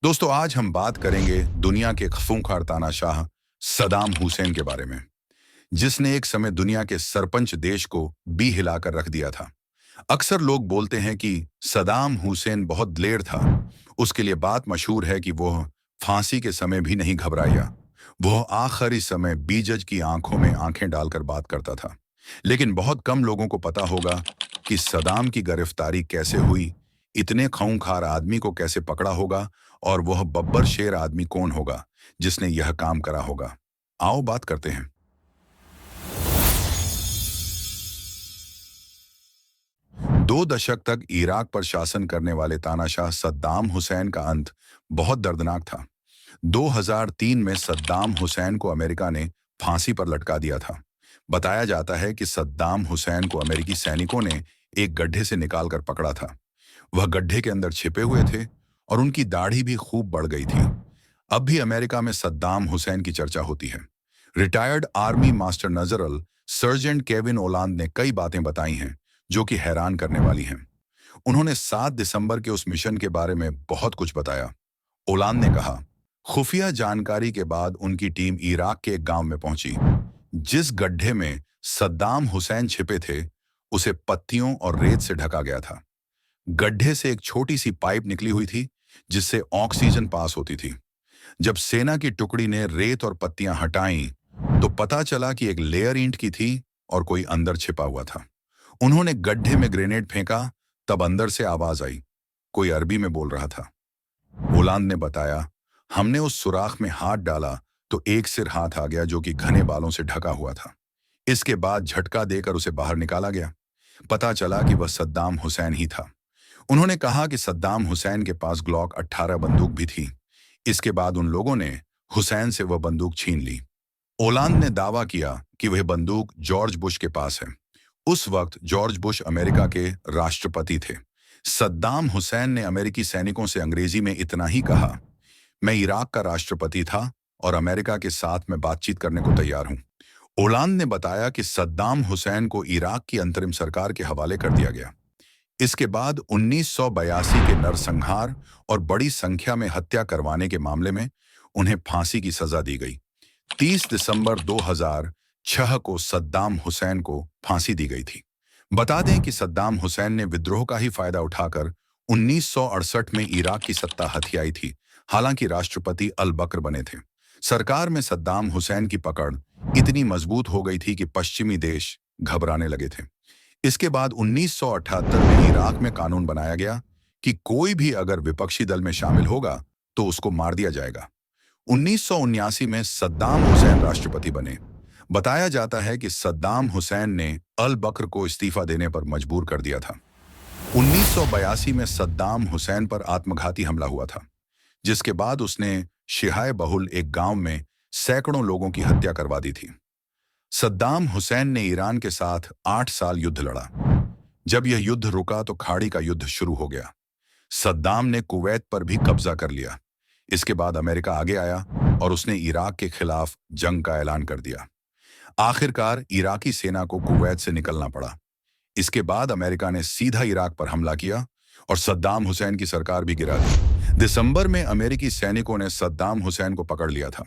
दोस्तों, आज हम बात करेंगे दुनिया के खूंखार तानाशाह सदाम हुसैन के बारे में, जिसने एक समय दुनिया के सरपंच देश को भी हिलाकर रख दिया था। अक्सर लोग बोलते हैं कि सदाम हुसैन बहुत दिलेर था। उसके लिए बात मशहूर है कि वह फांसी के समय भी नहीं घबराया। वह आखिरी समय बीजज की आंखों में आंखें डालकर बात करता था। लेकिन बहुत कम लोगों को पता होगा कि सदाम की गिरफ्तारी कैसे हुई, इतने खूंखार आदमी को कैसे पकड़ा होगा, और वह बब्बर शेर आदमी कौन होगा जिसने यह काम करा होगा। आओ बात करते हैं। 2 दशक तक इराक पर शासन करने वाले तानाशाह सद्दाम हुसैन का अंत बहुत दर्दनाक था। 2003 में सद्दाम हुसैन को अमेरिका ने फांसी पर लटका दिया था। बताया जाता है कि सद्दाम हुसैन को अमेरिकी सैनिकों ने एक गड्ढे से निकालकर पकड़ा था। वह गड्ढे के अंदर छिपे हुए थे और उनकी दाढ़ी भी खूब बढ़ गई थी। अब भी अमेरिका में सद्दाम हुसैन की चर्चा होती है। रिटायर्ड आर्मी मास्टर नजरल सर्जेंट केविन ओलांद ने कई बातें बताई हैं जो कि हैरान करने वाली हैं। उन्होंने 7 दिसंबर के उस मिशन के बारे में बहुत कुछ बताया। ओलांद ने कहा, खुफिया जानकारी के बाद उनकी टीम इराक के एक गांव में पहुंची। जिस गड्ढे में सद्दाम हुसैन छिपे थे, उसे पत्तियों और रेत से ढका गया था। गड्ढे से एक छोटी सी पाइप निकली हुई थी जिससे ऑक्सीजन पास होती थी। जब सेना की टुकड़ी ने रेत और पत्तियां हटाईं, तो पता चला कि एक लेयर ईंट की थी और कोई अंदर छिपा हुआ था। उन्होंने गड्ढे में ग्रेनेड फेंका, तब अंदर से आवाज आई। कोई अरबी में बोल रहा था। ओलांद ने बताया, हमने उस सुराख में हाथ डाला तो एक सिर हाथ आ गया जो कि घने बालों से ढका हुआ था। इसके बाद झटका देकर उसे बाहर निकाला गया। पता चला कि वह सद्दाम हुसैन ही था। उन्होंने कहा कि सद्दाम हुसैन के पास ग्लॉक 18 बंदूक भी थी। इसके बाद उन लोगों ने हुसैन से वह बंदूक छीन ली। ओलांद ने दावा किया कि वह बंदूक जॉर्ज बुश के पास है। उस वक्त जॉर्ज बुश अमेरिका के राष्ट्रपति थे। सद्दाम हुसैन ने अमेरिकी सैनिकों से अंग्रेजी में इतना ही कहा, मैं इराक का राष्ट्रपति था और अमेरिका के साथ मैं बातचीत करने को तैयार हूं। ओलांद ने बताया कि सद्दाम हुसैन को इराक की अंतरिम सरकार के हवाले कर दिया गया। इसके बाद 1982 के नरसंहार और बड़ी संख्या में हत्या करवाने के मामले में उन्हें फांसी की सजा दी गई। 30 दिसंबर 2006 को सद्दाम हुसैन को फांसी दी गई थी। बता दें कि सद्दाम हुसैन ने विद्रोह का ही फायदा उठाकर 1968 में इराक की सत्ता हथियाई थी। हालांकि राष्ट्रपति अल बकर बने थे। सरकार में सद्दाम हुसैन की पकड़ इतनी मजबूत हो गई थी कि पश्चिमी देश घबराने लगे थे। इसके बाद 1978 में इराक में कानून बनाया गया कि कोई भी अगर विपक्षी दल में शामिल होगा तो उसको मार दिया जाएगा। 1979 में सद्दाम हुसैन राष्ट्रपति बने। बताया जाता है कि सद्दाम हुसैन ने अल बकर को इस्तीफा देने पर मजबूर कर दिया था। 1982 में सद्दाम हुसैन पर आत्मघाती हमला हुआ था, जिसके बाद उसने शिहाए बहुल एक गांव में सैकड़ों लोगों की हत्या करवा दी थी। सद्दाम हुसैन ने ईरान के साथ 8 साल युद्ध लड़ा। जब यह युद्ध रुका तो खाड़ी का युद्ध शुरू हो गया। सद्दाम ने कुवैत पर भी कब्जा कर लिया। इसके बाद अमेरिका आगे आया और उसने इराक के खिलाफ जंग का ऐलान कर दिया। आखिरकार इराकी सेना को कुवैत से निकलना पड़ा। इसके बाद अमेरिका ने सीधा इराक पर हमला किया और सद्दाम हुसैन की सरकार भी गिरा दी। दिसंबर में अमेरिकी सैनिकों ने सद्दाम हुसैन को पकड़ लिया था।